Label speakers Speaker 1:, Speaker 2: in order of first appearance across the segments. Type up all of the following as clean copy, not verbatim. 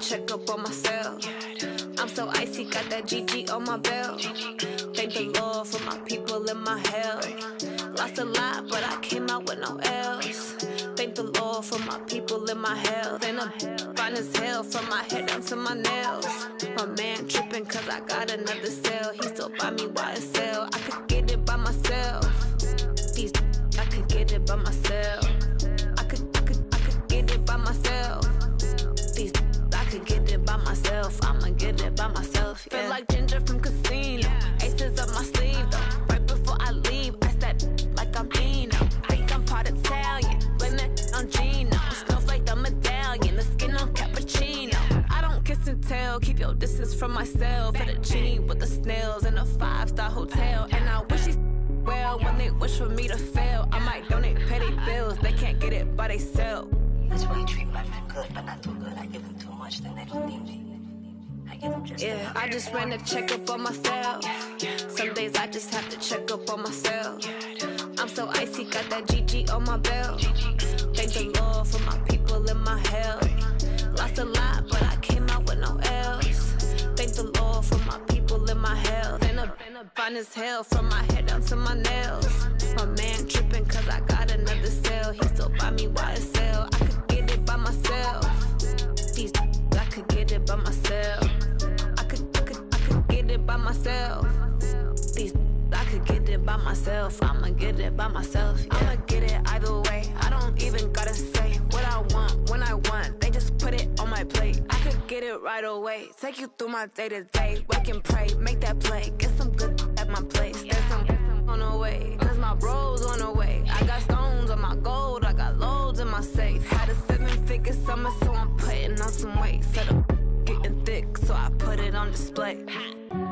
Speaker 1: check up on myself. I'm so icy, got that GG on my belt. Thank the Lord for my people in my health. Lost a lot, but I came out with no L's. Thank the Lord for my people in my health. And I'm fine as hell from my head down to my nails. My man tripping cause I got another cell. He still buy me YSL. I could get it by myself. These I could get it by myself. I could get it by myself. These I could get it by myself. I'ma get it by myself. Yeah. Feel like Ginger from Casino. Aces up my sleeve though. Right before I leave, I said like I'm Dino. Think I'm part Italian. Blame it on Gino. Snowflake the medallion. The skin on cappuccino. I don't kiss and tell. Keep your distance from myself. At a genie with the snails in a 5-star hotel. And I wish he's well when they wish for me to fail. I might donate petty bills. They can't get it by themselves.
Speaker 2: That's why you treat my men good, but not too good. I give them too much, then they don't need me. I give them just
Speaker 1: yeah, I just ran to check up on myself. Some days I just have to check up on myself. I'm so icy, got that GG on my belt. Thank the Lord for my people in my health. Lost a lot, but I came out with no L's. Thank the Lord for my people in my health. And I'm fine as hell from my head down to my nails. My man tripping cause I got another cell. He still buy me YSL. I could get it by myself. These I could get it by myself. I could get it by myself. These I could get it by myself. I'ma get it by myself. Yeah. I'ma get it either way. I don't even gotta say what I want when I want. They just put it on my plate. I could get it right away. Take you through my day to day. Wake and pray, make that play. Get some good at my place. There's some on the way. Cause my bros on the way. I got stones on my gold. I got loads in my safe. Had a 7-figure summer, so I'm putting on some weight. Set up getting thick, so I put it on display.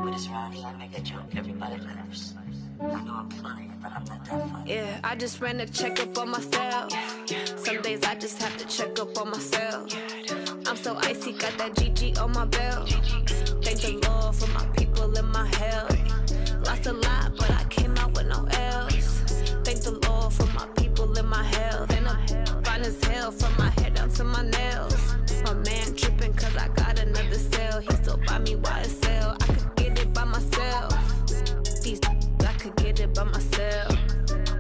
Speaker 2: With this round here, I make a joke, everybody laughs. I know I'm funny, but I'm not that funny.
Speaker 1: Yeah, I just ran to check up on myself. Some days I just have to check up on myself. I'm so icy, got that GG on my belt. Thank the Lord for my people in my health. Lost a lot, but I came out with no L's. Thank the Lord for my people in my health. And I'm fine as hell from my head down to my nails. My man tripping cause I got another cell. He still buy me YSL. I could get it by myself. These I could get it by myself.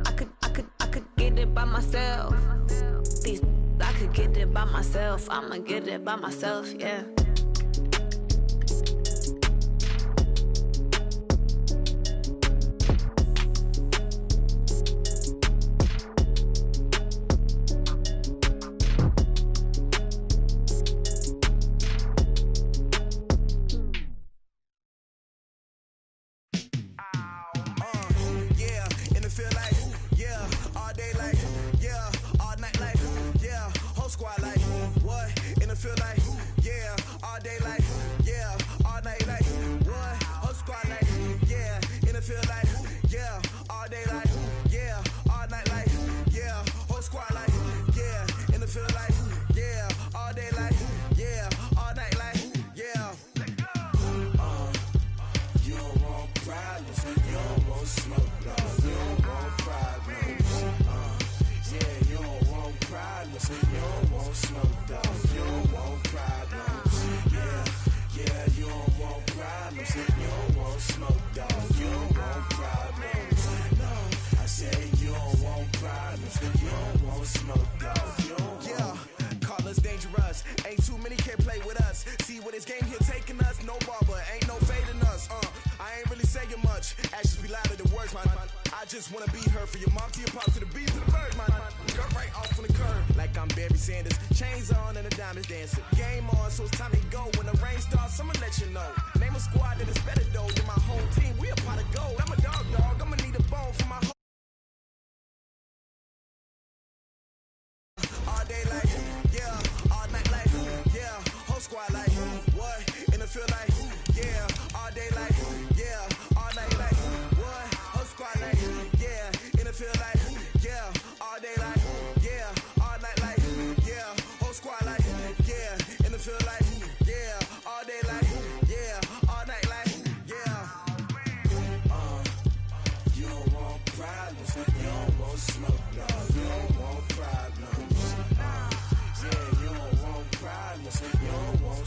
Speaker 1: I could get it by myself. These I could get it by myself. I'ma get it by myself, yeah.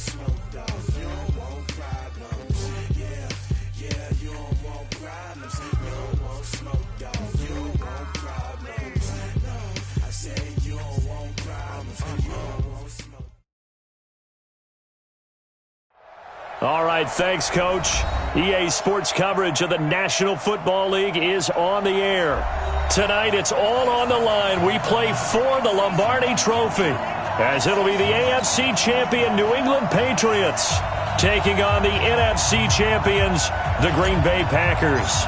Speaker 3: smoke, dog. You don't want problems. Yeah, you don't want problems. You don't want smoke, dog. You don't want problems. No, I say you don't want problems. You don't want smoke.
Speaker 4: All right, thanks, Coach. EA Sports coverage of the National Football League is on the air. Tonight, it's all on the line. We play for the Lombardi Trophy, as it'll be the AFC champion New England Patriots taking on the NFC champions, the Green Bay Packers.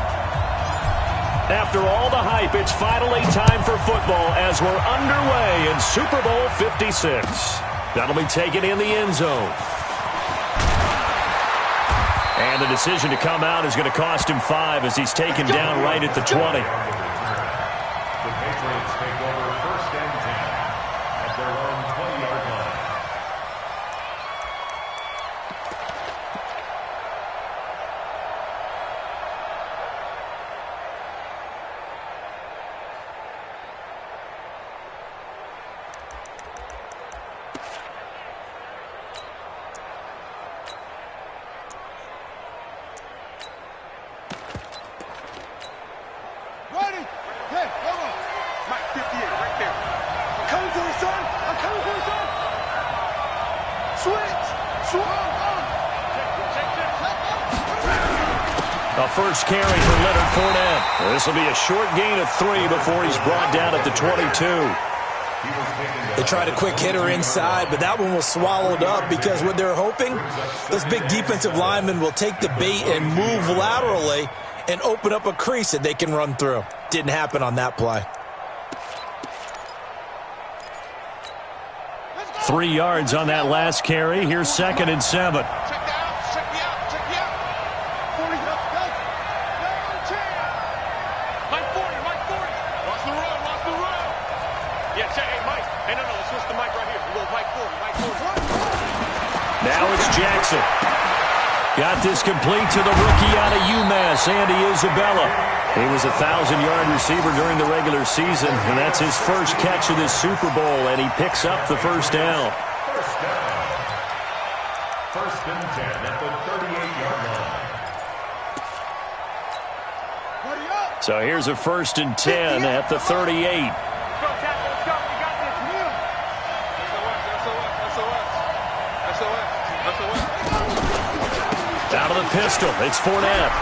Speaker 4: After all the hype, it's finally time for football as we're underway in Super Bowl 56. That'll be taken in the end zone. And the decision to come out is going to cost him 5 as he's taken down right at the 20.
Speaker 5: The Patriots take over 1st and 10 at their own 20-yard line.
Speaker 4: A first carry for Leonard Fournette. This will be a short gain of 3 before he's brought down at the 22.
Speaker 6: They tried a quick hitter inside, but that one was swallowed up because what they're hoping, those big defensive linemen will take the bait and move laterally and open up a crease that they can run through. Didn't happen on that play.
Speaker 4: 3 yards on that last carry. Here's 2nd and 7. Now it's Jackson. Got this complete to the rookie out of UMass, Andy Isabella. He was a 1,000-yard receiver during the regular season, and that's his first catch of this Super Bowl, and he picks up the first down.
Speaker 5: First and 10 at the 38-yard line.
Speaker 4: So here's a 1st and 10 at the 38. Out of the pistol, it's Fournette.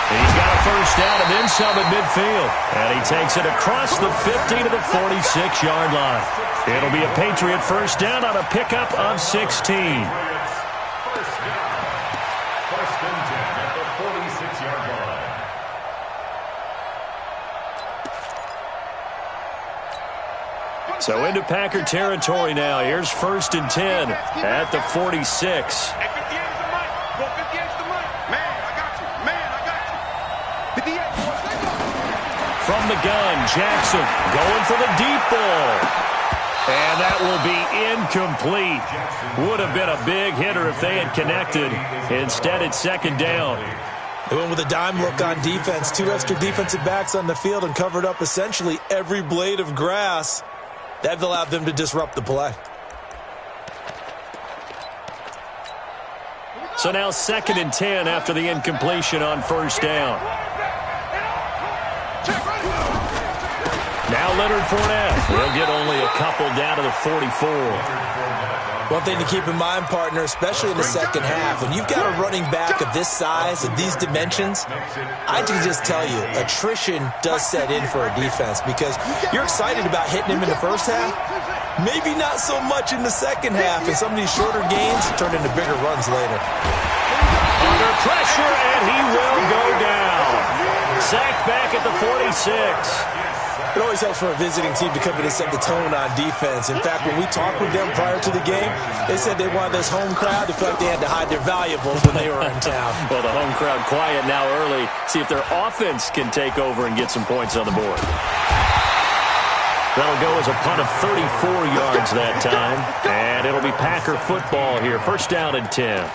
Speaker 4: He's got a first down and then some at midfield. And he takes it across the 50 to the 46-yard line. It'll be a Patriot first down on a pickup of 16.
Speaker 5: First and 10 at the 46-yard line.
Speaker 4: So into Packer territory now. Here's 1st and 10 at the 46. From the gun, Jackson going for the deep ball. And that will be incomplete. Would have been a big hitter if they had connected. Instead, it's 2nd down.
Speaker 6: They went with a dime look on defense. 2 extra defensive backs on the field and covered up essentially every blade of grass. That allowed them to disrupt the play.
Speaker 4: So now 2nd and 10 after the incompletion on first down. Now Leonard Fournette. He'll get only a couple down to the 44.
Speaker 6: One thing to keep in mind, partner, especially in the second half, when you've got a running back of this size and these dimensions, I can just tell you, attrition does set in for a defense because you're excited about hitting him in the first half, maybe not so much in the second half, and some of these shorter gains turn into bigger runs later.
Speaker 4: Under pressure, and he will go down. Sacked back at the 46.
Speaker 6: It always helps for a visiting team to come in and set the tone on defense. In fact, when we talked with them prior to the game, they said they wanted this home crowd to feel like they had to hide their valuables when they were in town.
Speaker 4: Well, the home crowd quiet now early. See if their offense can take over and get some points on the board. That'll go as a punt of 34 yards that time. And it'll be Packer football here. First down and 10.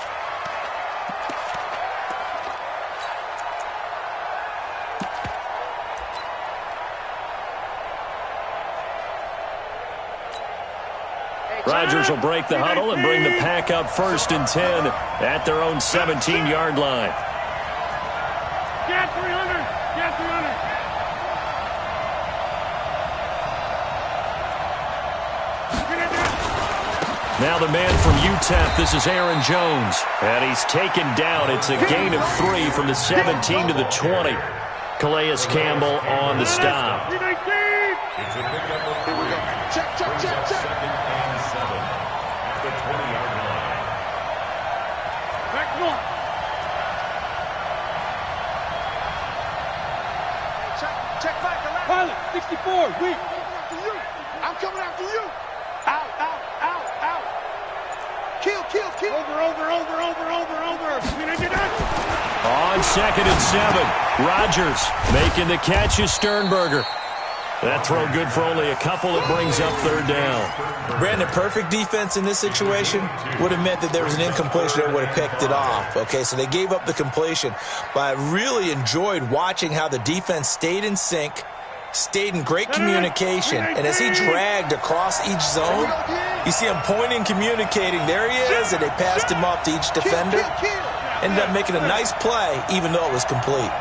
Speaker 4: Rodgers will break the huddle and bring the pack up 1st and 10 at their own 17-yard line.
Speaker 7: Get 300. Get 300.
Speaker 4: Now the man from UTEP, this is Aaron Jones. And he's taken down. It's a gain of 3 from the 17 to the 20. Calais Campbell on the stop.
Speaker 5: It's a pickup of 3.
Speaker 7: Check.
Speaker 5: 2nd and 7 at the 20-yard line.
Speaker 7: Back one.
Speaker 8: Check back.
Speaker 7: Pilot, 64, weak.
Speaker 8: I'm coming after you. Out. Kill.
Speaker 7: Over.
Speaker 4: On 2nd and 7, Rodgers making the catch is Sternberger. That throw good for only a couple. It brings up 3rd down.
Speaker 6: Brandon, perfect defense in this situation would have meant that there was an incompletion that would have picked it off. Okay, so they gave up the completion. But I really enjoyed watching how the defense stayed in sync, stayed in great communication, and as he dragged across each zone, you see him pointing, communicating. There he is, and they passed him up to each defender. Ended up making a nice play, even though it was complete.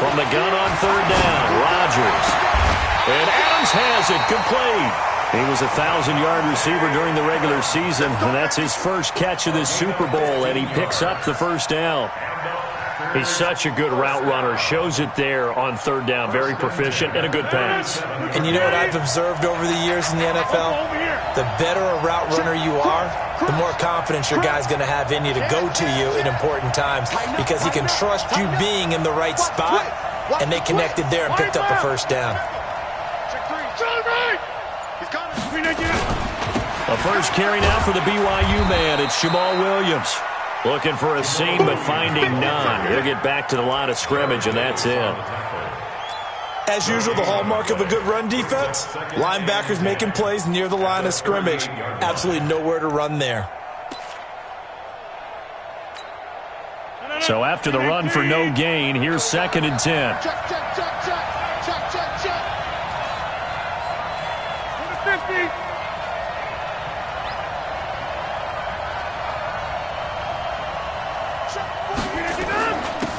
Speaker 4: From the gun on 3rd down, Rodgers. And Adams has it complete. He was a 1,000-yard receiver during the regular season, and that's his first catch of this Super Bowl, and he picks up the 1st down. He's such a good route runner. Shows it there on 3rd down. Very proficient and a good pass.
Speaker 6: And you know what I've observed over the years in the NFL? The better a route runner you are, the more confidence your guy's going to have in you to go to you in important times because he can trust you being in the right spot, and they connected there and picked up a 1st down.
Speaker 4: A first carry now for the BYU man. It's Jamal Williams. Looking for a seam, but finding none. He'll get back to the line of scrimmage, and that's it.
Speaker 6: As usual, the hallmark of a good run defense, linebackers making plays near the line of scrimmage. Absolutely nowhere to run there.
Speaker 4: So after the run for no gain, here's 2nd and 10.
Speaker 8: Check.
Speaker 7: 50.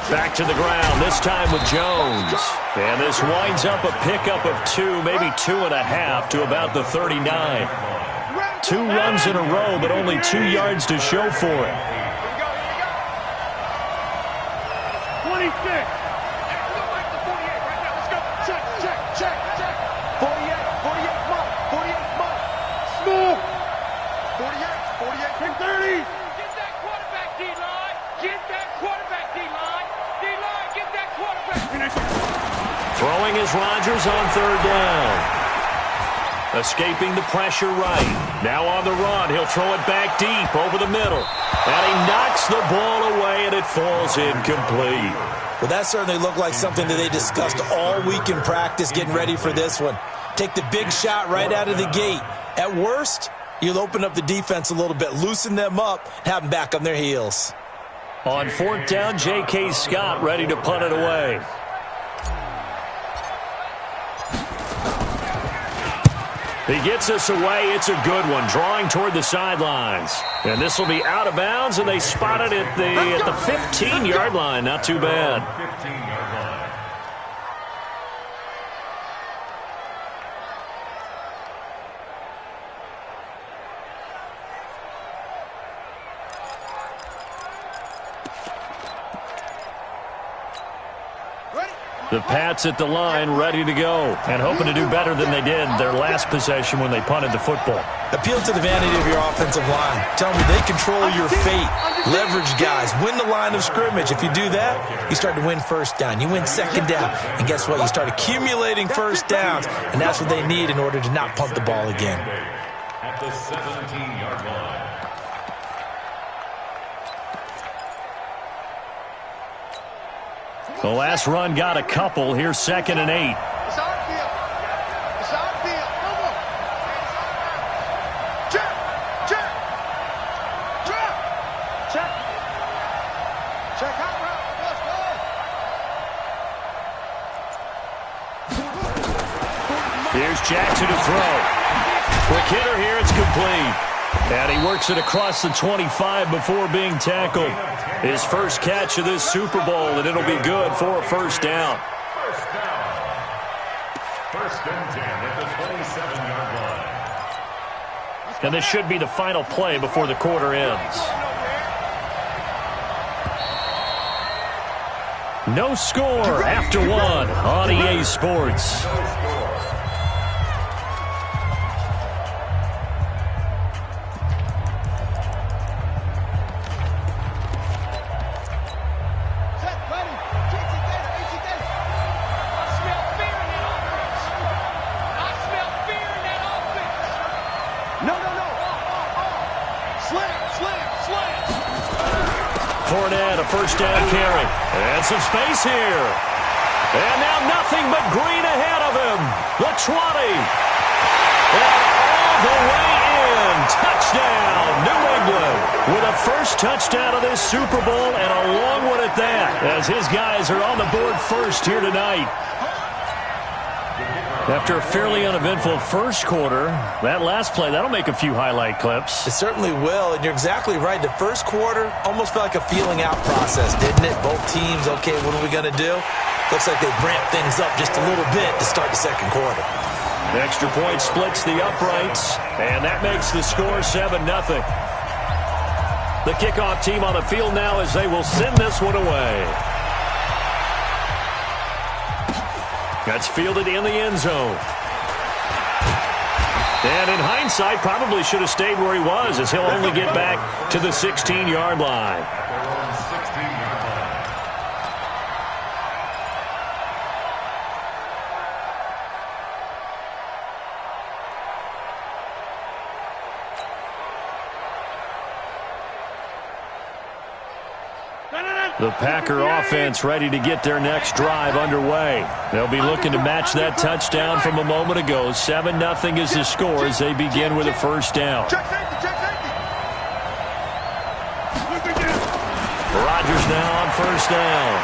Speaker 4: Back to the ground, this time with Jones. And this winds up a pickup of 2, maybe 2.5 to about the 39. 2 runs in a row, but only 2 yards to show for it.
Speaker 7: 26.
Speaker 8: Check. 48 mark.
Speaker 7: Small.
Speaker 8: 48.
Speaker 7: 30.
Speaker 9: Get that quarterback, D-line. Get that quarterback, D-line. D-line, get that quarterback.
Speaker 4: Throwing is Rodgers on 3rd down. Escaping the pressure right. Now on the run. He'll throw it back deep over the middle. And he knocks the ball away, and it falls incomplete.
Speaker 6: Well, that certainly looked like something that they discussed all week in practice getting ready for this one. Take the big shot right out of the gate. At worst, you'll open up the defense a little bit, loosen them up, have them back on their heels.
Speaker 4: On 4th down, J.K. Scott ready to punt it away. He gets us away. It's a good one, drawing toward the sidelines. And this will be out of bounds, and they spot it at the 15-yard line. Not too bad.
Speaker 5: 15-yard line.
Speaker 4: The Pats at the line, ready to go, and hoping to do better than they did their last possession when they punted the football.
Speaker 6: Appeal to the vanity of your offensive line. Tell them they control your fate. Leverage guys. Win the line of scrimmage. If you do that, you start to win 1st down. You win 2nd down. And guess what? You start accumulating 1st downs, and that's what they need in order to not punt the ball again.
Speaker 5: At the 17-yard line.
Speaker 4: The last run got a couple. Here's 2nd and 8.
Speaker 8: It's our field. Come on. Check. Check out route. Let's go.
Speaker 4: Jackson to throw. Quick hitter here. It's complete. And he works it across the 25 before being tackled. His first catch of this Super Bowl, and it'll be good for a first down.
Speaker 5: First and 10 at the 27-yard line.
Speaker 4: And this should be the final play before the quarter ends. No score after one on EA Sports. First down carry. And some space here. And now nothing but green ahead of him. The 20. And all the way in. Touchdown, New England. With a first touchdown of this Super Bowl, and a long one at that, as his guys are on the board first here tonight. After a fairly uneventful first quarter, that last play, that'll make a few highlight clips.
Speaker 6: It certainly will, and you're exactly right. The first quarter almost felt like a feeling out process, didn't it? Both teams, okay, what are we going to do? Looks like they ramped things up just a little bit to start the second quarter.
Speaker 4: The extra point splits the uprights, and that makes the score 7-0. The kickoff team on the field now as they will send this one away. That's fielded in the end zone. And in hindsight, probably should have stayed where he was, as he'll only get back to the 16-yard line. The Packer offense ready to get their next drive underway. They'll be looking to match that touchdown from a moment ago. 7-0 is the score as they begin with a first down. Rodgers now on first down.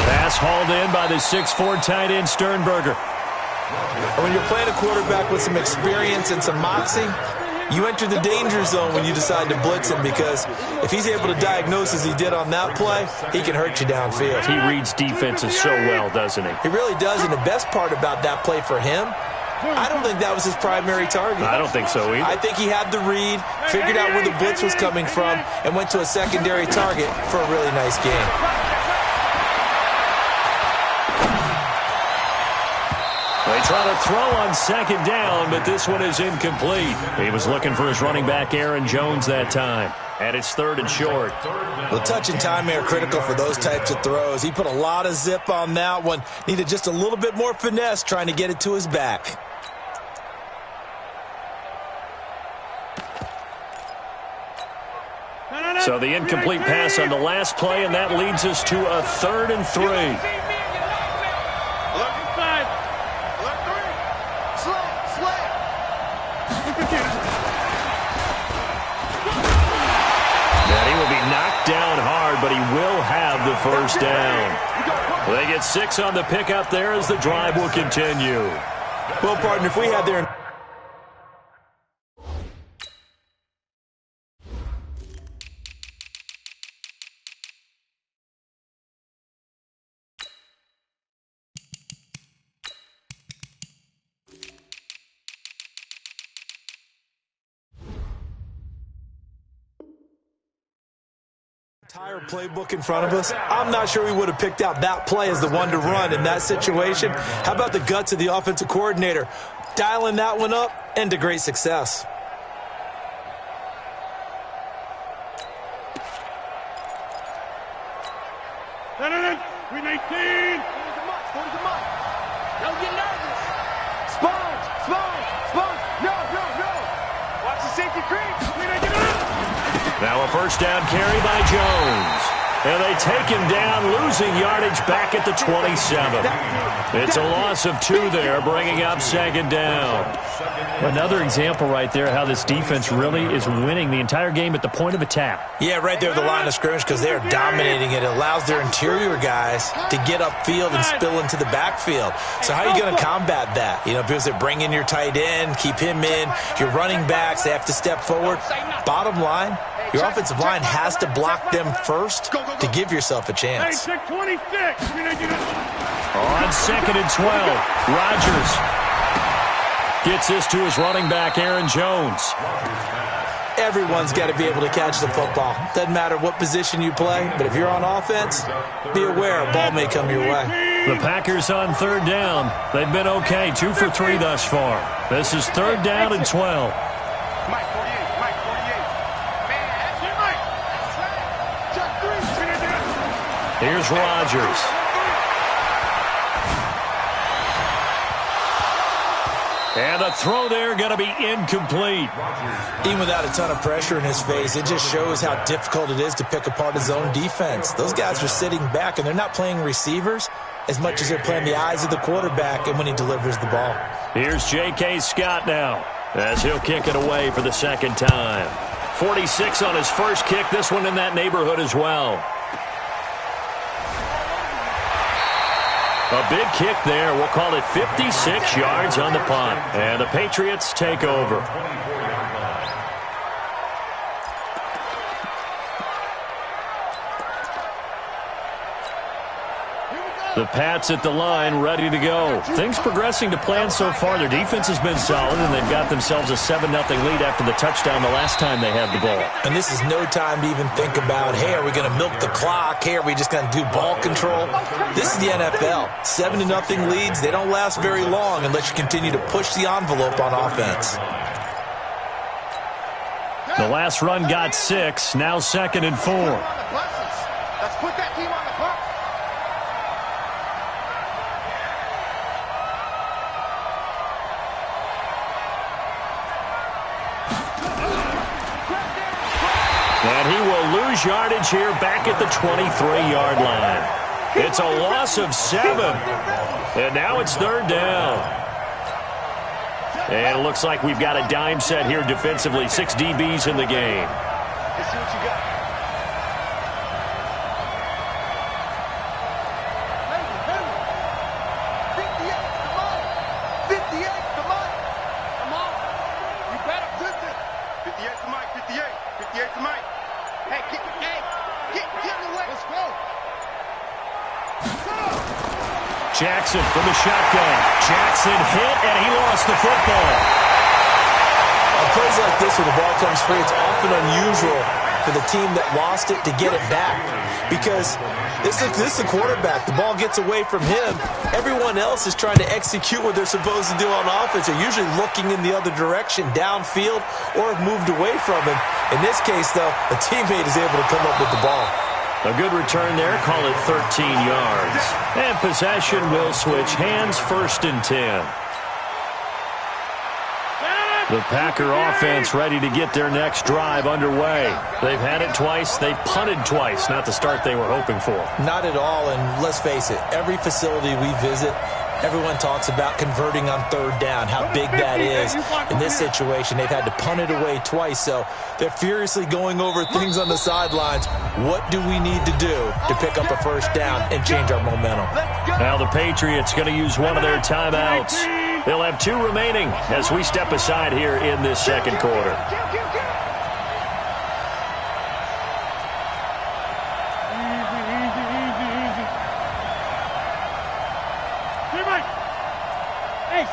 Speaker 4: Pass hauled in by the 6'4" tight end Sternberger.
Speaker 6: When you're playing a quarterback with some experience and some moxie, you enter the danger zone when you decide to blitz him, because if he's able to diagnose as he did on that play, he can hurt you downfield.
Speaker 4: He reads defenses so well, doesn't he?
Speaker 6: He really does, and the best part about that play for him, I don't think that was his primary target.
Speaker 4: I don't think so either.
Speaker 6: I think he had the read, figured out where the blitz was coming from, and went to a secondary target for a really nice game.
Speaker 4: They try to throw on second down, but this one is incomplete. He was looking for his running back, Aaron Jones, that time. And it's 3rd and short.
Speaker 6: Well, touch and time are critical for those types of throws. He put a lot of zip on that one. Needed just a little bit more finesse trying to get it to his back.
Speaker 4: So the incomplete pass on the last play, and that leads us to a 3rd and 3. Down hard, but he will have the first down. They get 6 on the pickup there as the drive will continue.
Speaker 6: Well, partner, if we had their... entire playbook in front of us, I'm not sure we would have picked out that play as the one to run in that situation. How about the guts of the offensive coordinator dialing that one up into great success?
Speaker 7: Green 18.
Speaker 8: Don't get nervous. Sponge. No. Watch the safety creep.
Speaker 4: Now a first down carry by Jones. And they take him down, losing yardage back at the 27. It's a loss of 2 there, bringing up second down. Another example right there how this defense really is winning the entire game at the point of attack.
Speaker 6: Yeah, right there at the line of scrimmage because they are dominating it. It allows their interior guys to get upfield and spill into the backfield. So how are you going to combat that? You know, because they bring in your tight end, keep him in. Your running backs, they have to step forward. Bottom line, your offensive line has to block them first to give yourself a chance.
Speaker 7: Hey, 26.
Speaker 4: On 2nd and 12, Rodgers gets this to his running back, Aaron Jones.
Speaker 6: Everyone's got to be able to catch the football. Doesn't matter what position you play, but if you're on offense, be aware a ball may come your way.
Speaker 4: The Packers on 3rd down. They've been okay, 2 for 3 thus far. This is 3rd down and 12.
Speaker 8: Mike 48, Mike 48. Man, that's it, Mike. That's right.
Speaker 4: Here's Rodgers. And the throw there going to be incomplete.
Speaker 6: Even without a ton of pressure in his face, it just shows how difficult it is to pick apart his own defense. Those guys are sitting back, and they're not playing receivers as much as they're playing the eyes of the quarterback and when he delivers the ball.
Speaker 4: Here's J.K. Scott now as he'll kick it away for the 2nd time. 46 on his first kick, this one in that neighborhood as well. A big kick there. We'll call it 56 yards on the punt. And the Patriots take over. The Pats at the line, ready to go. Things progressing to plan so far. Their defense has been solid, and they've got themselves a 7-0 lead after the touchdown the last time they had the ball.
Speaker 6: And this is no time to even think about, hey, are we going to milk the clock? Hey, are we just going to do ball control? This is the NFL. 7-0 leads, they don't last very long unless you continue to push the envelope on offense.
Speaker 4: The last run got 6, now 2nd and 4.
Speaker 8: Let's put that team on the bus.
Speaker 4: And he will lose yardage here back at the 23-yard line. It's a loss of 7. And now it's 3rd down. And it looks like we've got a dime set here defensively. 6 DBs in the game.
Speaker 8: Let's see what you got.
Speaker 4: Jackson from the shotgun. Jackson hit, and he lost the football.
Speaker 6: On plays like this where the ball comes free, it's often unusual for the team that lost it to get it back. Because this is the quarterback. The ball gets away from him. Everyone else is trying to execute what they're supposed to do on offense. They're usually looking in the other direction, downfield, or have moved away from him. In this case, though, a teammate is able to come up with the ball.
Speaker 4: A good return there, call it 13 yards. And possession will switch hands, 1st and 10. The Packer offense ready to get their next drive underway. They've had it twice. They've punted twice. Not the start they were hoping for.
Speaker 6: Not at all, and let's face it, every facility we visit, everyone talks about converting on 3rd down, how big that is. In this situation, they've had to punt it away twice, so they're furiously going over things on the sidelines. What do we need to do to pick up a 1st down and change our momentum?
Speaker 4: Now the Patriots going to use one of their timeouts. They'll have 2 remaining as we step aside here in this 2nd quarter.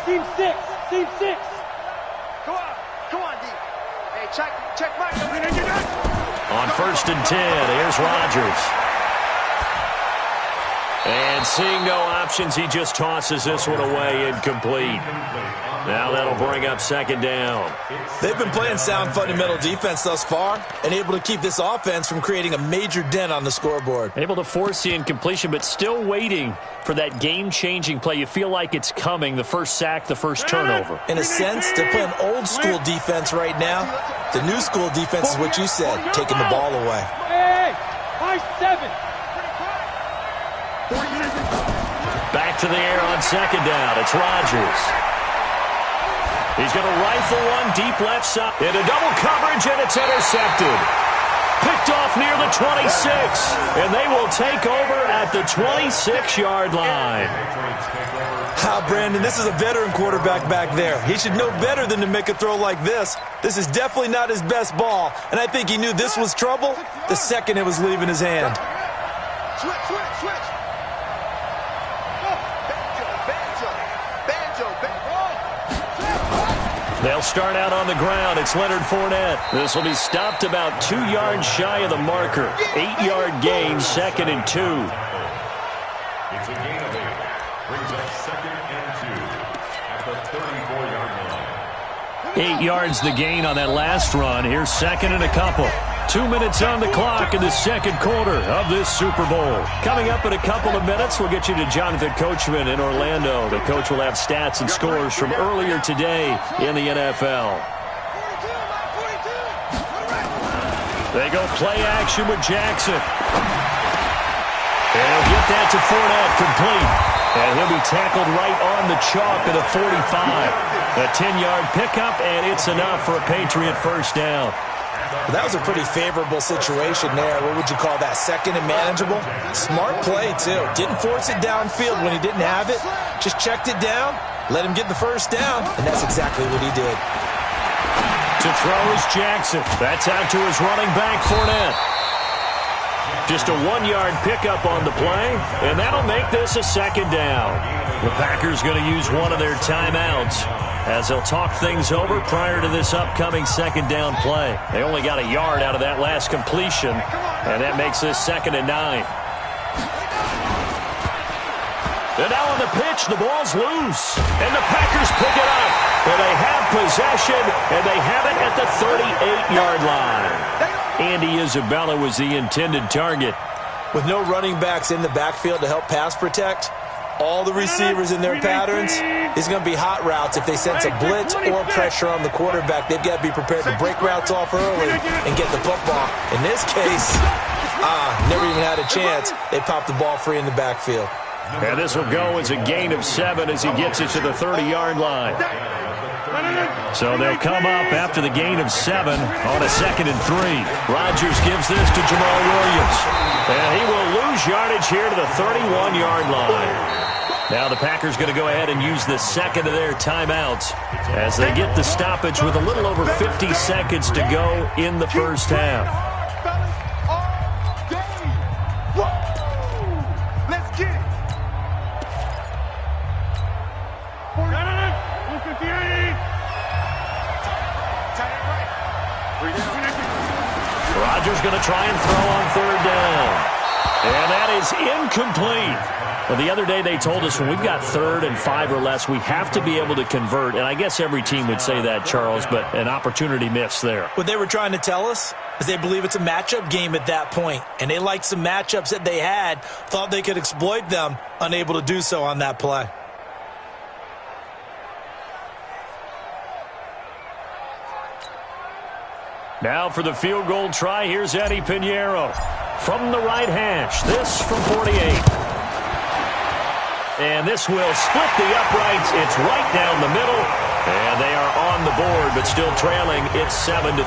Speaker 9: Seam 6.
Speaker 8: Come on, D. Hey, check Mike.
Speaker 4: On 1st and 10, here's Rodgers. And seeing no options, he just tosses this one away, incomplete. Now that'll bring up 2nd down.
Speaker 6: They've been playing sound fundamental defense thus far and able to keep this offense from creating a major dent on the scoreboard.
Speaker 4: Able to force the incompletion, but still waiting for that game-changing play. You feel like it's coming, the first sack, the first turnover.
Speaker 6: In a sense, they're playing old-school defense right now. The new school defense is what you said, taking the ball away.
Speaker 9: Hey, by 7.
Speaker 4: Back to the air on second down. It's Rodgers. He's going to rifle one deep left side. Into double coverage, and it's intercepted. Picked off near the 26. And they will take over at the 26-yard line.
Speaker 6: Brandon, this is a veteran quarterback back there. He should know better than to make a throw like this. This is definitely not his best ball, and I think he knew this was trouble the second it was leaving his hand.
Speaker 8: Switch.
Speaker 4: They'll start out on the ground. It's Leonard Fournette. This will be stopped about 2 yards shy of the marker. 8-yard gain, 2nd and 2.
Speaker 5: It's a gain of 8. Brings up 2nd and 2 at the 34-yard line.
Speaker 4: 8 yards the gain on that last run. Here's 2nd and a couple. 2 minutes on the clock in the second quarter of this Super Bowl. Coming up in a couple of minutes, we'll get you to Jonathan Coachman in Orlando. The coach will have stats and scores from earlier today in the NFL. They go play action with Jackson. And he'll get that to Fournette, complete. And he'll be tackled right on the chalk of the 45. A 10-yard pickup, and it's enough for a Patriot first down.
Speaker 6: That was a pretty favorable situation there. What would you call that? 2nd and manageable? Smart play, too. Didn't force it downfield when he didn't have it. Just checked it down, let him get the first down, and that's exactly what he did.
Speaker 4: To throw is Jackson. That's out to his running back, Fournette. Just a 1-yard pickup on the play, and that'll make this a 2nd down. The Packers going to use one of their timeouts as they'll talk things over prior to this upcoming 2nd down play. They only got a yard out of that last completion, and that makes this 2nd and 9. And now on the pitch, the ball's loose, and the Packers pick it up. And they have possession, and they have it at the 38-yard line. Andy Isabella was the intended target.
Speaker 6: With no running backs in the backfield to help pass protect, all the receivers in their patterns, it's going to be hot routes. If they sense a blitz or pressure on the quarterback, they've got to be prepared to break routes off early and get the football. In this case, never even had a chance. They popped the ball free in the backfield.
Speaker 4: And this will go as a gain of 7 as he gets it to the 30-yard line. So they'll come up after the gain of 7 on a 2nd and 3. Rodgers gives this to Jamal Williams. And he will lose yardage here to the 31-yard line. Now the Packers going to go ahead and use the second of their timeouts as they get the stoppage with a little over 50 seconds to go in the first half.
Speaker 8: Let's get it.
Speaker 4: Rodgers going to try and throw on 3rd down. And that is incomplete. Well, the other day they told us when we've got 3rd and 5 or less, we have to be able to convert. And I guess every team would say that, Charles, but an opportunity missed there.
Speaker 6: What they were trying to tell us is they believe it's a matchup game at that point. And they liked some matchups that they had, thought they could exploit them, unable to do so on that play.
Speaker 4: Now for the field goal try, here's Eddie Pinheiro from the right hash. This from 48. And this will split the uprights. It's right down the middle. And they are on the board, but still trailing. It's 7-3.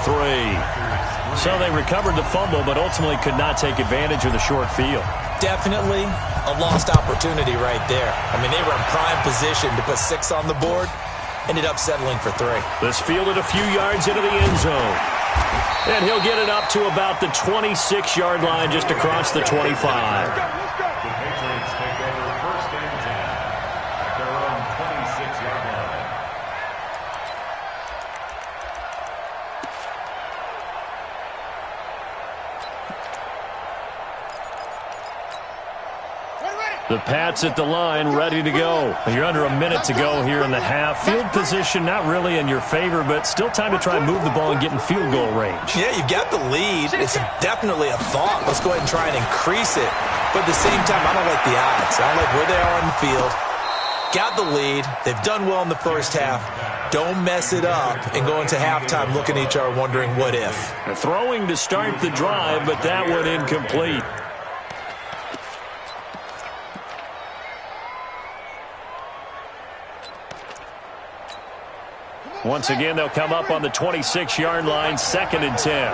Speaker 4: So they recovered the fumble, but ultimately could not take advantage of the short field.
Speaker 6: Definitely a lost opportunity right there. I mean, they were in prime position to put 6 on the board. Ended up settling for 3.
Speaker 4: This fielded a few yards into the end zone. And he'll get it up to about the 26-yard line, just across the 25.
Speaker 5: The Patriots take over 1st and 10 at their own 26-yard line.
Speaker 4: The Pats at the line, ready to go. You're under a minute to go here in the half. Field position not really in your favor, but still time to try and move the ball and get in field goal range.
Speaker 6: Yeah, you've got the lead. It's definitely a thought. Let's go ahead and try and increase it. But at the same time, I don't like the odds. I don't like where they are on the field. Got the lead. They've done well in the first half. Don't mess it up and go into halftime looking at each other wondering what if.
Speaker 4: Throwing to start the drive, but that one incomplete. Once again, they'll come up on the 26-yard line, 2nd and 10.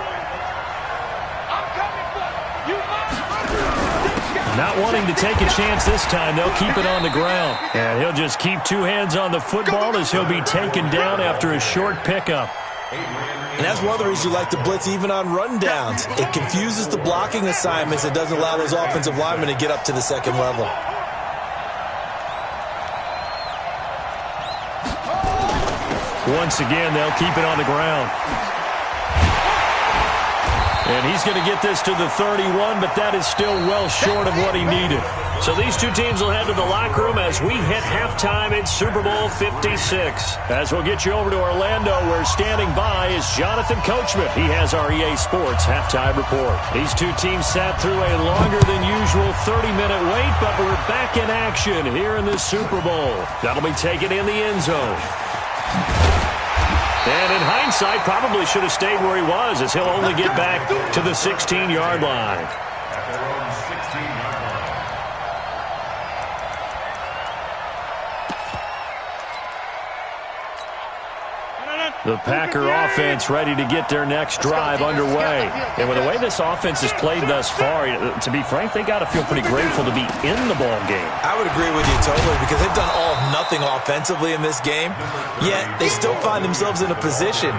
Speaker 4: Not wanting to take a chance this time, they'll keep it on the ground. And he'll just keep 2 hands on the football as he'll be taken down after a short pickup.
Speaker 6: And that's one of the reasons you like to blitz even on rundowns. It confuses the blocking assignments. It doesn't allow those offensive linemen to get up to the second level.
Speaker 4: Once again, they'll keep it on the ground. And he's going to get this to the 31, but that is still well short of what he needed. So these two teams will head to the locker room as we hit halftime in Super Bowl 56. As we'll get you over to Orlando, where standing by is Jonathan Coachman. He has our EA Sports halftime report. These two teams sat through a longer than usual 30-minute wait, but we're back in action here in the Super Bowl. That'll be taken in the end zone. And in hindsight, probably should have stayed where he was, as he'll only get back to the 16-yard line.
Speaker 5: At their own 16-yard line.
Speaker 4: The Packer offense ready to get their next drive underway. And with the way this offense has played thus far, to be frank, they got to feel pretty grateful to be in the ball game.
Speaker 6: I would agree with you totally, because they've done all of nothing offensively in this game, yet they still find themselves in a position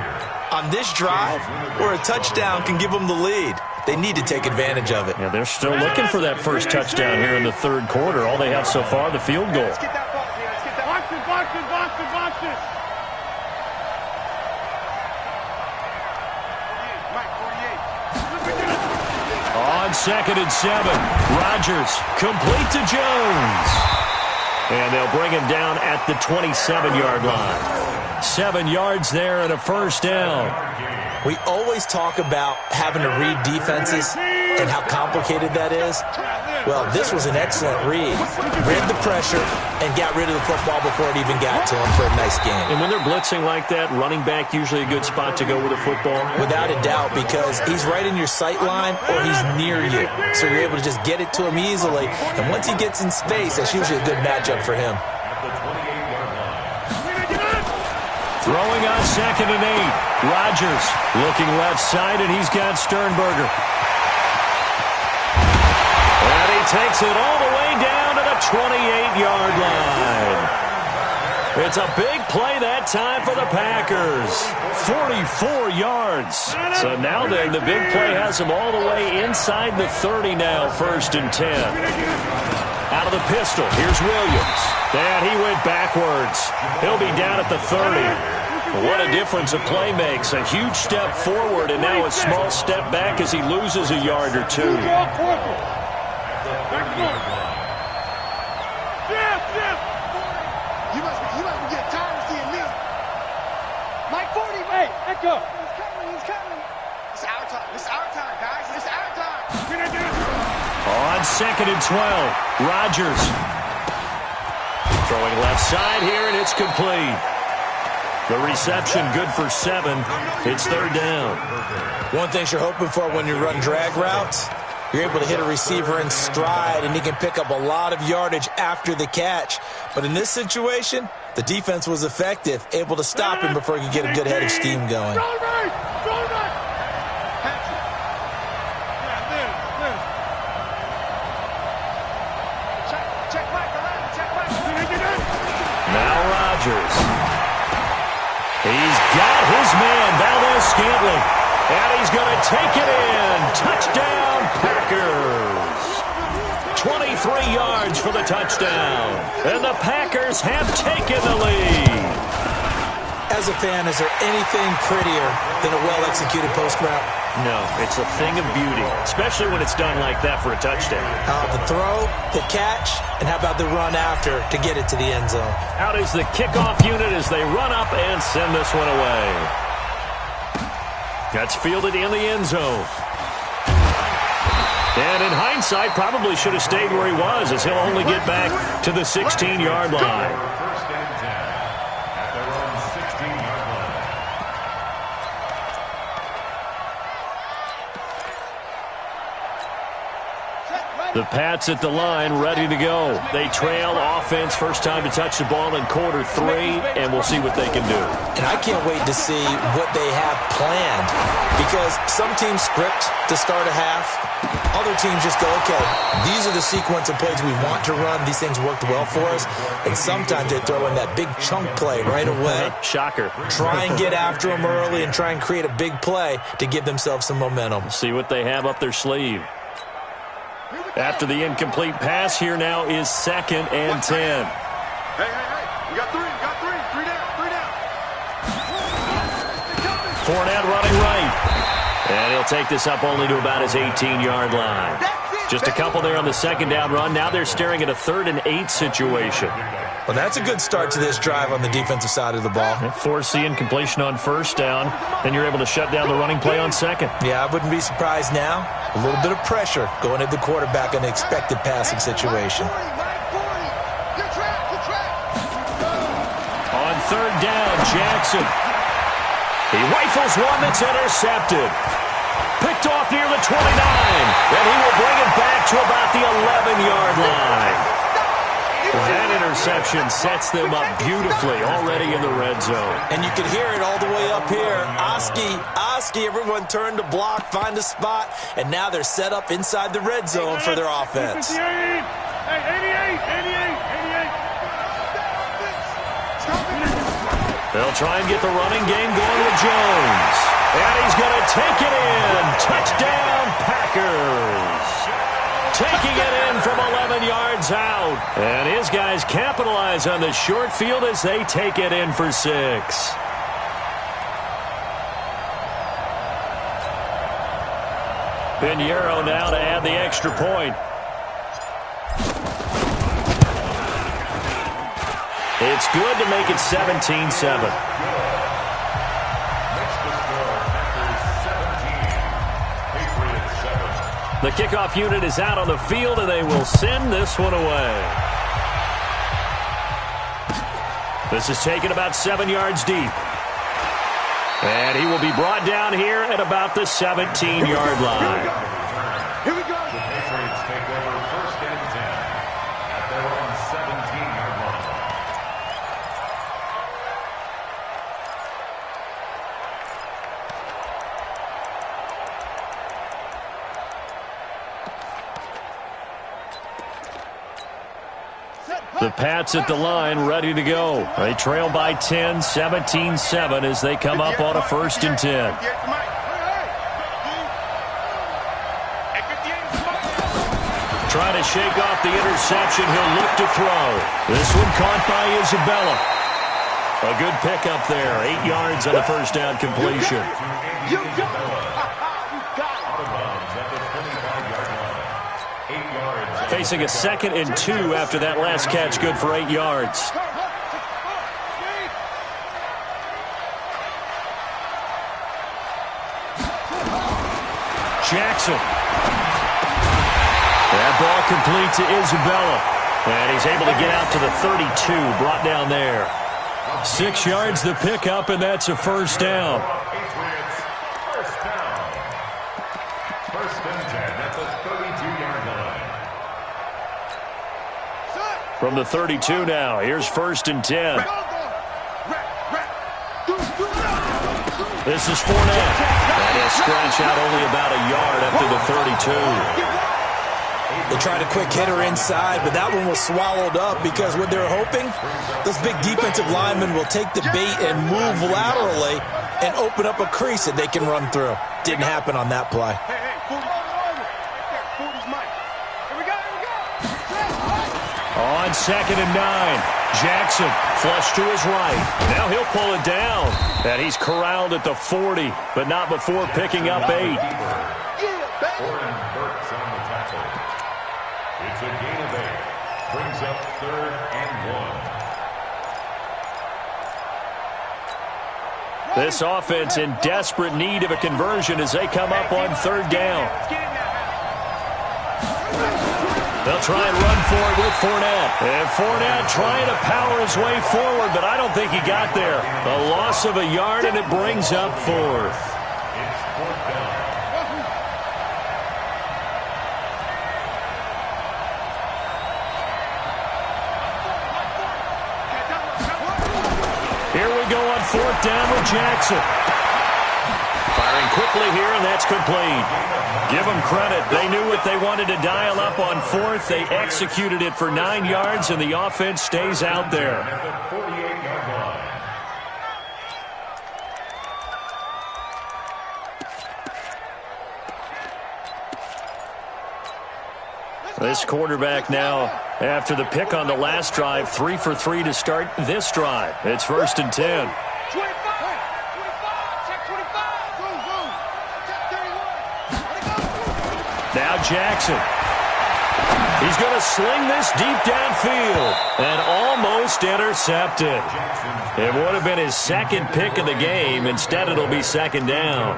Speaker 6: on this drive where a touchdown can give them the lead. They need to take advantage of it.
Speaker 4: Yeah, they're still looking for that first touchdown here in the third quarter. All they have so far, the field goal.
Speaker 7: Let's get that ball here. Let's get that. Box it.
Speaker 4: On 2nd and 7, Rodgers complete to Jones. And they'll bring him down at the 27-yard line. 7 yards there and a first down.
Speaker 6: We always talk about having to read defenses and how complicated that is. Well, this was an excellent read. Read the pressure and got rid of the football before it even got to him for a nice game.
Speaker 4: And when they're blitzing like that, running back usually a good spot to go with a football?
Speaker 6: Without a doubt, because he's right in your sight line or he's near you. So you're able to just get it to him easily. And once he gets in space, that's usually a good matchup for him.
Speaker 4: Throwing on 2nd and 8. Rodgers looking left side, and he's got Sternberger. And he takes it all the way down to the 28-yard line. It's a big play that time for the Packers. 44 yards. So now then, the big play has them all the way inside the 30 now, 1st and 10. Out of the pistol, here's Williams. And he went backwards. He'll be down at the 30. What a difference a play makes. A huge step forward and now a small step back as he loses a yard or two.
Speaker 7: You must be getting tired of seeing me. Mike 40, hey, let go. He's coming. It's our time, guys. It's our time.
Speaker 4: On 2nd and 12, Rodgers. Throwing left side here, and it's complete. The reception good for 7. It's 3rd down.
Speaker 6: One thing you're hoping for when you run drag routes, you're able to hit a receiver in stride, and he can pick up a lot of yardage after the catch. But in this situation, the defense was effective, able to stop him before he could get a good head of steam going.
Speaker 4: Now Rodgers. He's got his man, Valdez-Scantling. And he's going to take it in. Touchdown, Packers. 23 yards for the touchdown. And the Packers have taken the lead.
Speaker 6: As a fan, is there anything prettier than a well-executed post route?
Speaker 4: No, it's a thing of beauty, especially when it's done like that for a touchdown.
Speaker 6: The throw, the catch, and how about the run after to get it to the end zone?
Speaker 4: Out is the kickoff unit as they run up and send this one away. That's fielded in the end zone. And in hindsight, probably should have stayed where he was, as he'll only get back to the 16-yard line.
Speaker 5: First and 10 at their own 16-yard
Speaker 4: The Pats at the line, ready to go. They trail offense, first time to touch the ball in quarter 3, and we'll see what they can do.
Speaker 6: And I can't wait to see what they have planned, because some teams script to start a half. Other teams just go, okay, these are the sequence of plays we want to run. These things worked well for us. And sometimes they throw in that big chunk play right away.
Speaker 4: Shocker.
Speaker 6: Try and get after them early and try and create a big play to give themselves some momentum.
Speaker 4: See what they have up their sleeve. After the incomplete pass, here now is 2nd and 10.
Speaker 8: Hey, you got 3 down.
Speaker 4: Fournette running right. And he'll take this up only to about his 18-yard line. Just a couple there on the 2nd down run. Now they're staring at a 3rd and 8 situation.
Speaker 6: Well, that's a good start to this drive on the defensive side of the ball.
Speaker 4: Force the incompletion on 1st down. Then you're able to shut down the running play on 2nd.
Speaker 6: Yeah, I wouldn't be surprised now. A little bit of pressure going at the quarterback in an expected passing situation.
Speaker 4: On 3rd down, Jackson. He rifles one that's intercepted. Picked off near the 29. And he will bring it back to about the 11-yard line. That interception sets them up beautifully already in the red zone.
Speaker 6: And you can hear it all the way up here. Oski, everyone turned to block, find a spot, and now they're set up inside the red zone for their offense.
Speaker 8: 88.
Speaker 4: They'll try and get the running game going with Jones. And he's going to take it in. Touchdown, Packers. Taking it in from 11 yards out. And his guys capitalize on the short field as they take it in for 6. Pinheiro now to add the extra point. It's good to make it 17-7. The kickoff unit is out on the field, and they will send this one away. This is taken about 7 yards deep. And he will be brought down here at about the 17-yard line.
Speaker 8: Here we go.
Speaker 5: The Patriots take over 1st and 10 at their own 17-yard line.
Speaker 4: The Pats at the line, ready to go. They trail by 10, 17-7 as they come up on a 1st and 10. Trying to shake off the interception. He'll look to throw. This one caught by Isabella. A good pickup there. 8 yards on the 1st down completion.
Speaker 8: You got it.
Speaker 4: Facing a 2nd and 2 after that last catch, good for 8 yards. Jackson. That ball complete to Isabella. And he's able to get out to the 32, brought down there. 6 yards the pickup, and that's a 1st down. From the 32 now, here's 1st and 10. This is Fournette. And he'll scratch out only about a yard up to the 32.
Speaker 6: They tried a quick hitter inside, but that one was swallowed up because what they're hoping, those big defensive linemen will take the bait and move laterally and open up a crease that they can run through. Didn't happen on that play.
Speaker 4: On 2nd and 9, Jackson flush to his right. Now he'll pull it down. And he's corralled at the 40, but not before picking up 8.
Speaker 5: It's a gain of 8. Brings up 3rd and 1.
Speaker 4: This offense in desperate need of a conversion as they come up on 3rd down. They'll try and run for it with Fournette. And Fournette trying to power his way forward, but I don't think he got there. A loss of a yard, and it brings up 4th.
Speaker 5: It's 4th down.
Speaker 4: Here we go on 4th down with Jackson. Firing quickly here, and that's complete. Give them credit. They knew what they wanted to dial up on 4th. They executed it for 9 yards, and the offense stays out there.
Speaker 5: At the 48-yard line.
Speaker 4: This quarterback now, after the pick on the last drive, 3 for 3 to start this drive. It's 1st and 10.
Speaker 9: 25, check 25.
Speaker 7: Check 31.
Speaker 4: Now Jackson. He's going to sling this deep downfield and almost intercepted. It would have been his 2nd pick of the game. Instead, it'll be 2nd down.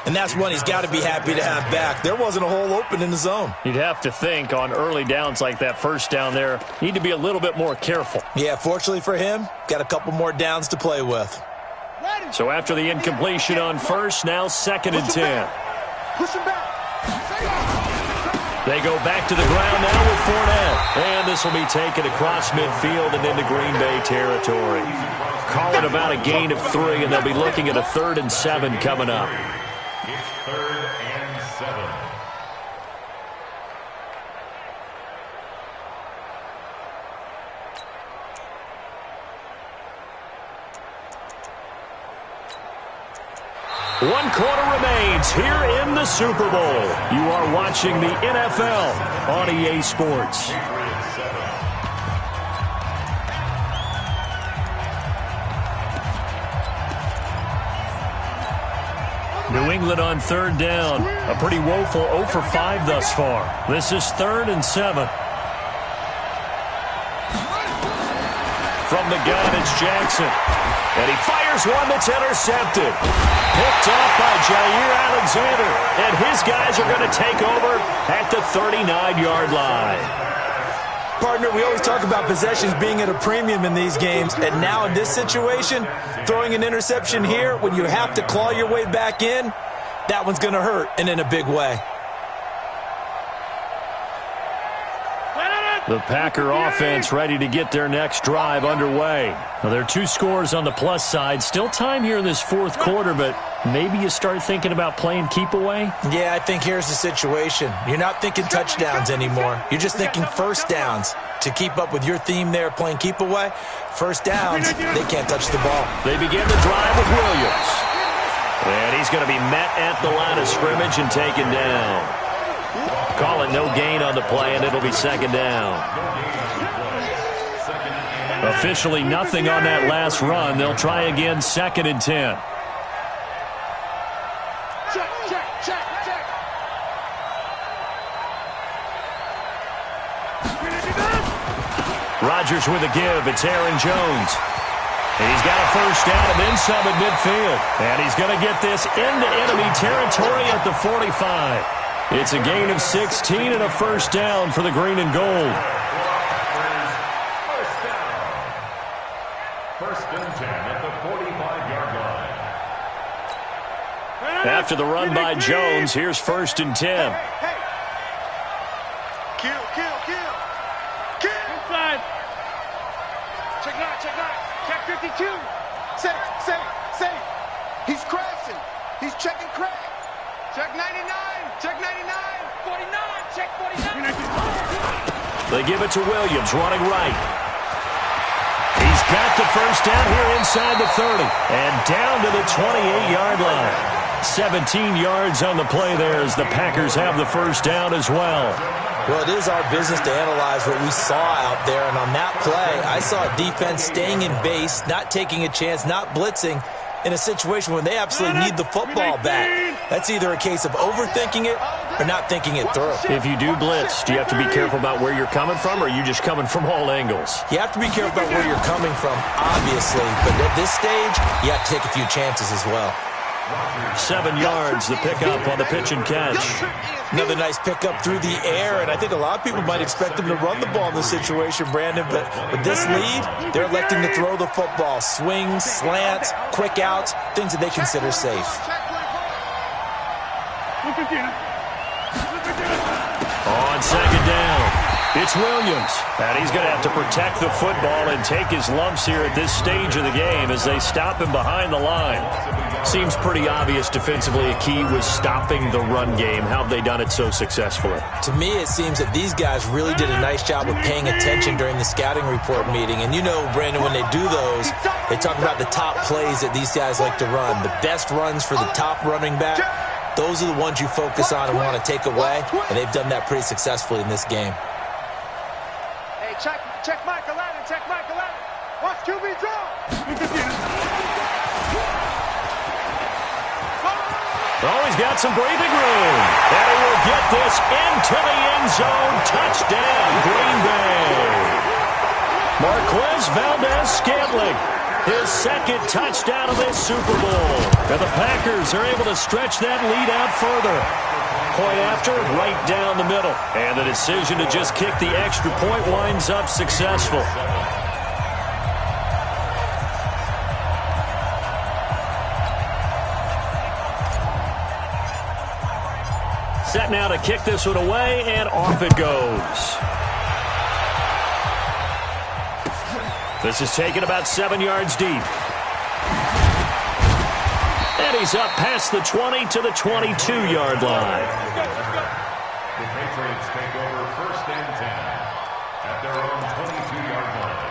Speaker 6: And that's one he's got to be happy to have back. There wasn't a hole open in the zone.
Speaker 4: You'd have to think on early downs like that 1st down there, need to be a little bit more careful.
Speaker 6: Yeah, fortunately for him, got a couple more downs to play with.
Speaker 4: So after the incompletion on 1st, now 2nd and 10.
Speaker 7: Push him back.
Speaker 4: They go back to the ground now with Fournette. And this will be taken across midfield and into Green Bay territory. Call it about a gain of 3, and they'll be looking at a 3rd and 7 coming up.
Speaker 5: It's 3rd and 7.
Speaker 4: One quarter remains here in the Super Bowl. You are watching the NFL on EA Sports. New England on 3rd down. A pretty woeful 0 for 5 thus far. This is 3rd and 7. From the gun, it's Jackson. And he fires one that's intercepted. Picked off by Jair Alexander. And his guys are going to take over at the 39-yard line.
Speaker 6: Partner, we always talk about possessions being at a premium in these games. And now in this situation, throwing an interception here when you have to claw your way back in, that one's going to hurt, and in a big way.
Speaker 4: The Packer offense ready to get their next drive underway. Now, there are 2 scores on the plus side. Still time here in this 4th quarter, but maybe you start thinking about playing keep away?
Speaker 6: Yeah, I think here's the situation. You're not thinking touchdowns anymore. You're just thinking 1st downs. To keep up with your theme there, playing keep away, 1st downs, they can't touch the ball.
Speaker 4: They begin the drive with Williams. And he's going to be met at the line of scrimmage and taken down. Call it no gain on the play, and it'll be 2nd down. Officially nothing on that last run. They'll try again, 2nd and 10.
Speaker 7: Check.
Speaker 4: Rodgers with a give. It's Aaron Jones. And he's got a 1st down and then some at midfield. And he's going to get this into enemy territory at the 45. It's a gain of 16 and a 1st down for the green and gold.
Speaker 5: 1st and 10 at the 45-yard line.
Speaker 4: After the run by Jones, here's 1st and 10.
Speaker 7: Hey. Kill.
Speaker 9: Inside. Check 9. Check 52.
Speaker 7: Say. He's crashing. He's checking crack. Check 99. Check 99.
Speaker 9: 49. Check 49.
Speaker 4: They give it to Williams, running right. He's got the 1st down here inside the 30. And down to the 28-yard line. 17 yards on the play there as the Packers have the 1st down as well.
Speaker 6: Well, it is our business to analyze what we saw out there. And on that play, I saw a defense staying in base, not taking a chance, not blitzing in a situation where they absolutely need the football back. That's either a case of overthinking it or not thinking it through.
Speaker 4: If you do blitz, do you have to be careful about where you're coming from, or are you just coming from all angles?
Speaker 6: You have to be careful about where you're coming from, obviously. But at this stage, you have to take a few chances as well.
Speaker 4: 7 yards, the pickup on the pitch and catch.
Speaker 6: Another nice pickup through the air, and I think a lot of people might expect them to run the ball in this situation, Brandon, but with this lead, they're electing to throw the football. Swings, slants, quick outs, things that they consider safe.
Speaker 4: On 2nd down. It's Williams, and he's going to have to protect the football and take his lumps here at this stage of the game as they stop him behind the line. Seems pretty obvious defensively a key was stopping the run game. How have they done it so successfully?
Speaker 6: To me, it seems that these guys really did a nice job of paying attention during the scouting report meeting. And you know, Brandon, when they do those, they talk about the top plays that these guys like to run, the best runs for the top running back. Those are the ones you focus on and want to take away, and they've done that pretty successfully in this game.
Speaker 7: Hey, check Mike 11, check Mike 11. Watch QB draw.
Speaker 4: Oh, he's got some breathing room. And he will get this into the end zone. Touchdown, Green Bay. Marquez Valdez-Scantling, his second touchdown of this Super Bowl. And the Packers are able to stretch that lead out further. Point after, right down the middle. And the decision to just kick the extra point winds up successful. Set now to kick this one away, and off it goes. This is taken about 7 yards deep. And he's up past the 20 to the 22-yard line.
Speaker 5: The Patriots take over 1st and 10 at their own 22-yard line.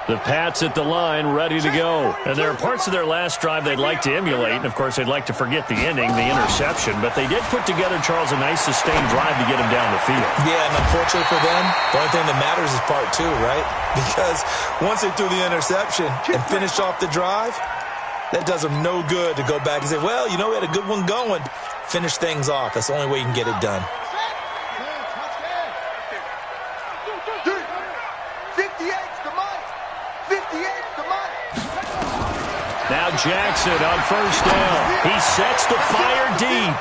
Speaker 4: The Pats at the line, ready to go. And there are parts of their last drive they'd like to emulate. And, of course, they'd like to forget the ending, the interception. But they did put together, Charles, a nice sustained drive to get him down the field.
Speaker 6: Yeah, and unfortunately for them, the only thing that matters is part 2, right? Because once they threw the interception and finished off the drive, that does them no good to go back and say, well, you know, we had a good one going. Finish things off. That's the only way you can get it done.
Speaker 4: Now Jackson on 1st down. He sets to fire deep.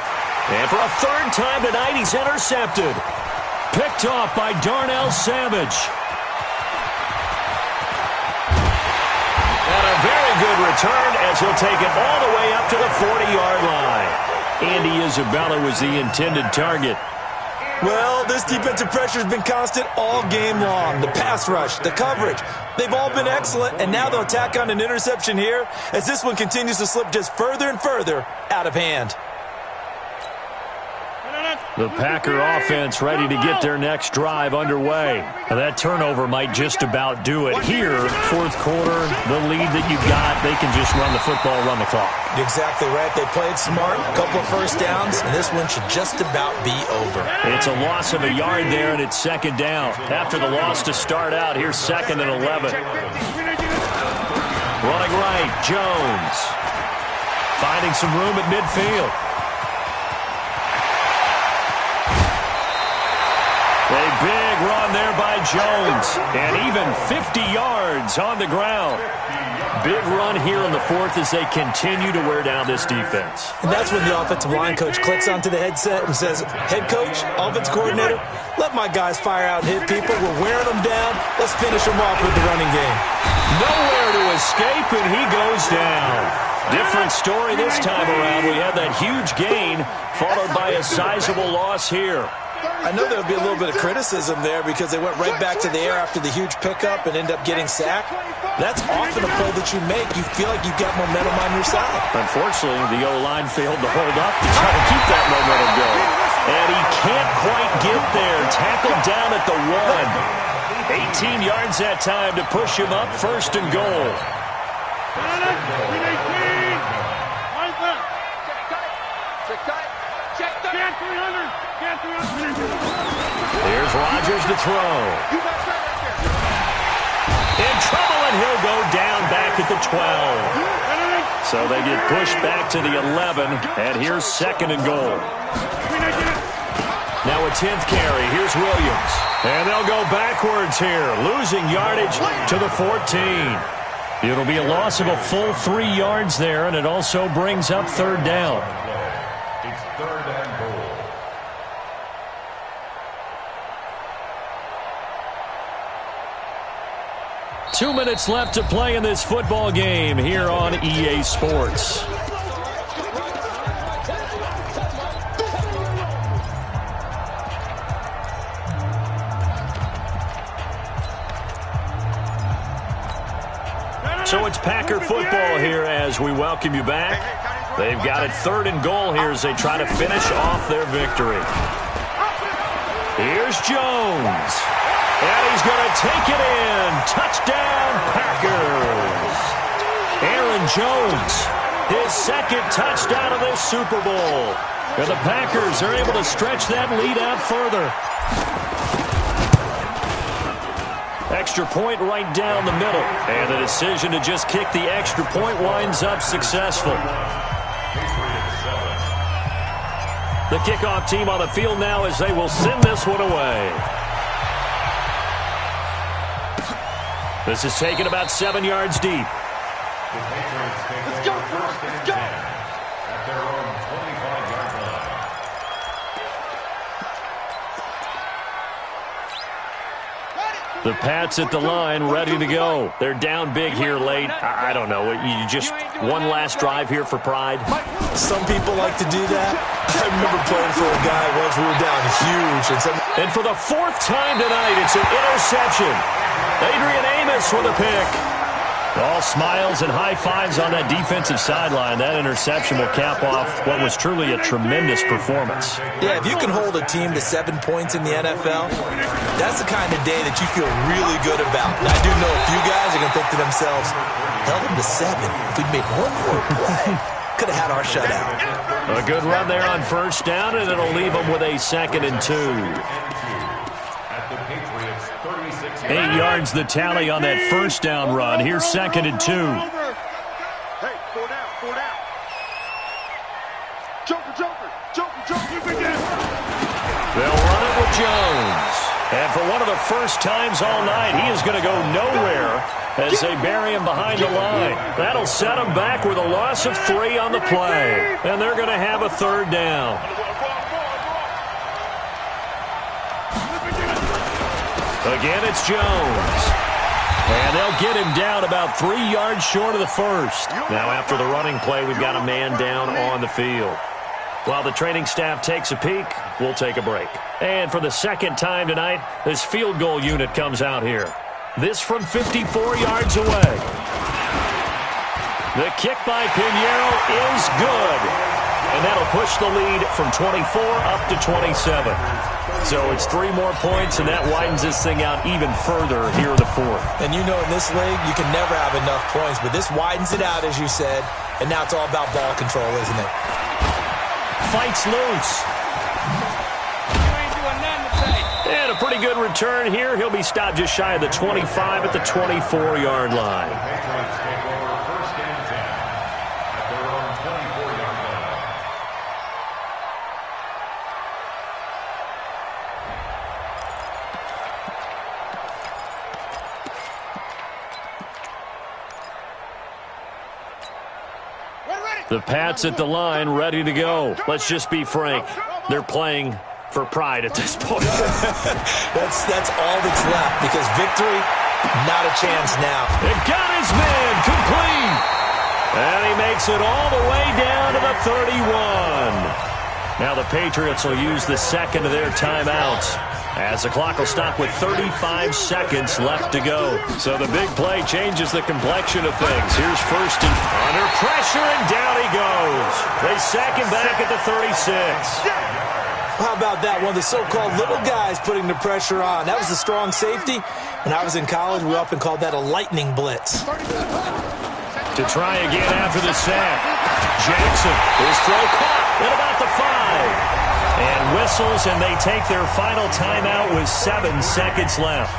Speaker 4: And for a 3rd time tonight, he's intercepted. Picked off by Darnell Savage. And a very good return as he'll take it all the way up to the 40-yard line. Andy Isabella was the intended target.
Speaker 6: Well, this defensive pressure has been constant all game long. The pass rush, the coverage, they've all been excellent, and now they'll tack on an interception here as this one continues to slip just further and further out of hand.
Speaker 4: The Packer offense ready to get their next drive underway. Now that turnover might just about do it. Here, 4th quarter, the lead that you've got, they can just run the football, run the clock.
Speaker 6: Exactly right. They played smart, a couple of 1st downs, and this one should just about be over.
Speaker 4: It's a loss of a yard there, and it's 2nd down. After the loss to start out, here's 2nd and 11. Running right, Jones. Finding some room at midfield. A big run there by Jones, and even 50 yards on the ground. Big run here in the 4th as they continue to wear down this defense.
Speaker 6: And that's when the offensive line coach clicks onto the headset and says, head coach, offense coordinator, let my guys fire out and hit people. We're wearing them down. Let's finish them off with the running game.
Speaker 4: Nowhere to escape, and he goes down. Different story this time around. We had that huge gain followed by a sizable loss here.
Speaker 6: I know there'll be a little bit of criticism there because they went right back to the air after the huge pickup and end up getting sacked. That's often a play that you make. You feel like you've got momentum on your side.
Speaker 4: Unfortunately, the O-line failed to hold up to try to keep that momentum going. And he can't quite get there. Tackled down at the 1. 18 yards that time to push him up 1st and goal. Here's Rodgers to throw. In trouble, and he'll go down back at the 12. So they get pushed back to the 11, and here's 2nd and goal. Now a 10th carry. Here's Williams. And they'll go backwards here, losing yardage to the 14. It'll be a loss of a full 3 yards there, and it also brings up 3rd down.
Speaker 5: It's 3rd and goal.
Speaker 4: 2 minutes left to play in this football game here on EA Sports. So it's Packer football here as we welcome you back. They've got it 3rd and goal here as they try to finish off their victory. Here's Jones. And he's going to take it in. Touchdown, Packers. Aaron Jones, his 2nd touchdown of this Super Bowl. And the Packers are able to stretch that lead out further. Extra point right down the middle. And the decision to just kick the extra point winds up successful. The kickoff team on the field now as they will send this one away. This is taken about 7 yards deep.
Speaker 8: Let's go. Let's go.
Speaker 5: At their own 25-yard line.
Speaker 4: The Pats at the line, ready to go. They're down big here late. I don't know. You just one last drive here for pride.
Speaker 6: Some people like to do that. I remember playing for a guy once we were down huge.
Speaker 4: And for the 4th time tonight, it's an interception. Adrian Amos with a pick. All smiles and high fives on that defensive sideline. That interception will cap off what was truly a tremendous performance.
Speaker 6: Yeah, if you can hold a team to 7 points in the NFL, that's the kind of day that you feel really good about. And I do know a few guys are going to think to themselves, held them to 7. If we'd made one more play, could have had our shutout.
Speaker 4: A good run there on 1st down, and it'll leave them with a 2nd and 2. 8 yards the tally on that 1st down run. Here's 2nd and 2.
Speaker 8: Hey, 4 down, 4 down. Joker.
Speaker 4: They'll run it with Jones. And for one of the first times all night, he is going to go nowhere as they bury him behind the line. That'll set him back with a loss of 3 on the play. And they're going to have a 3rd down. Again, it's Jones. And they'll get him down about 3 yards short of the 1st. Now, after the running play, we've got a man down on the field. While the training staff takes a peek, we'll take a break. And for the 2nd time tonight, this field goal unit comes out here. This from 54 yards away. The kick by Pinheiro is good. And that'll push the lead from 24 up to 27. So it's 3 more points, and that widens this thing out even further here in the 4th.
Speaker 6: And you know in this league, you can never have enough points, but this widens it out, as you said, and now it's all about ball control, isn't it?
Speaker 4: Fights loose. And a pretty good return here. He'll be stopped just shy of the 25 at the 24-yard line. The Pats at the line, ready to go. Let's just be frank. They're playing for pride at this point.
Speaker 6: That's all that's left, because victory, not a chance now.
Speaker 4: It got his man complete. And he makes it all the way down to the 31. Now the Patriots will use the 2nd of their timeouts, as the clock will stop with 35 seconds left to go. So the big play changes the complexion of things. Here's 1st and under pressure, and down he goes. They sack him back at the 36.
Speaker 6: How about that? One of the so-called little guys putting the pressure on. That was a strong safety. When I was in college, we often called that a lightning blitz.
Speaker 4: To try again after the sack. Jackson, his throw caught at about the 5. And whistles, and they take their final timeout with 7 seconds left.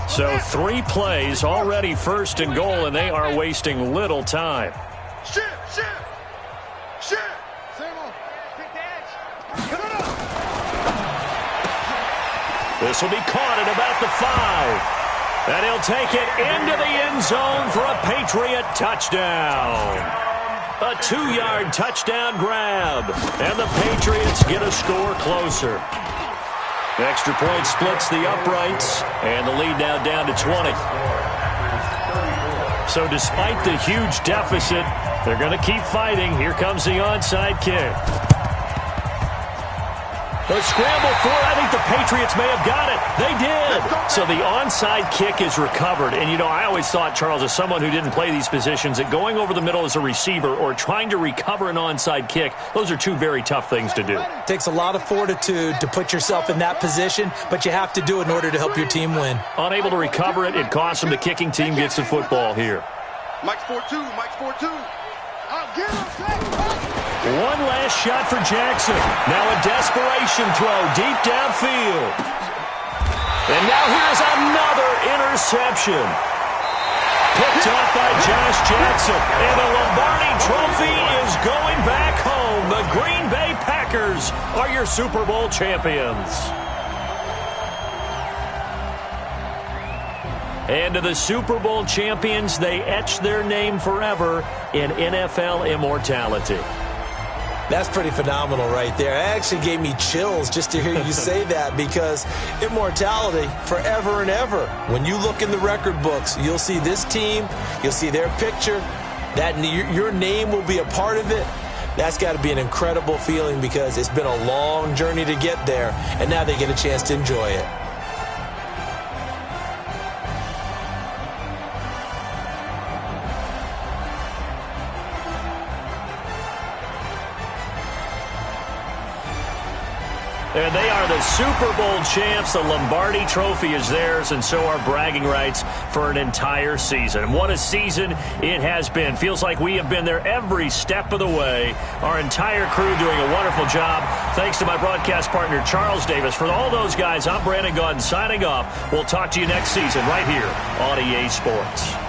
Speaker 4: So 3 plays, already 1st and goal, and they are wasting little time.
Speaker 8: Shoot! Take the edge.
Speaker 4: This will be caught at about the 5. And he'll take it into the end zone for a Patriot touchdown. A 2-yard touchdown grab. And the Patriots get a score closer. Extra point splits the uprights, and the lead now down to 20. So despite the huge deficit, they're going to keep fighting. Here comes the onside kick. A scramble for it. I think the Patriots may have got it. They did. So the onside kick is recovered. And, you know, I always thought, Charles, as someone who didn't play these positions, that going over the middle as a receiver or trying to recover an onside kick, those are two very tough things to do.
Speaker 6: It takes a lot of fortitude to put yourself in that position, but you have to do it in order to help your team win.
Speaker 4: Unable to recover it, it costs them. The kicking team gets the football here.
Speaker 8: Mike's 4-2. Mike's 4-2.
Speaker 7: I'll get him.
Speaker 4: One last shot for Jackson. Now a desperation throw deep downfield. And now here's another interception. Picked off by Josh Jackson. And the Lombardi Trophy is going back home. The Green Bay Packers are your Super Bowl champions. And to the Super Bowl champions, they etch their name forever in NFL immortality.
Speaker 6: That's pretty phenomenal right there. It actually gave me chills just to hear you say that, because immortality forever and ever. When you look in the record books, you'll see this team, you'll see their picture, that your name will be a part of it. That's got to be an incredible feeling, because it's been a long journey to get there, and now they get a chance to enjoy it.
Speaker 4: And they are the Super Bowl champs. The Lombardi Trophy is theirs, and so are bragging rights for an entire season. What a season it has been. Feels like we have been there every step of the way. Our entire crew doing a wonderful job. Thanks to my broadcast partner, Charles Davis. For all those guys, I'm Brandon Gaudin signing off. We'll talk to you next season right here on EA Sports.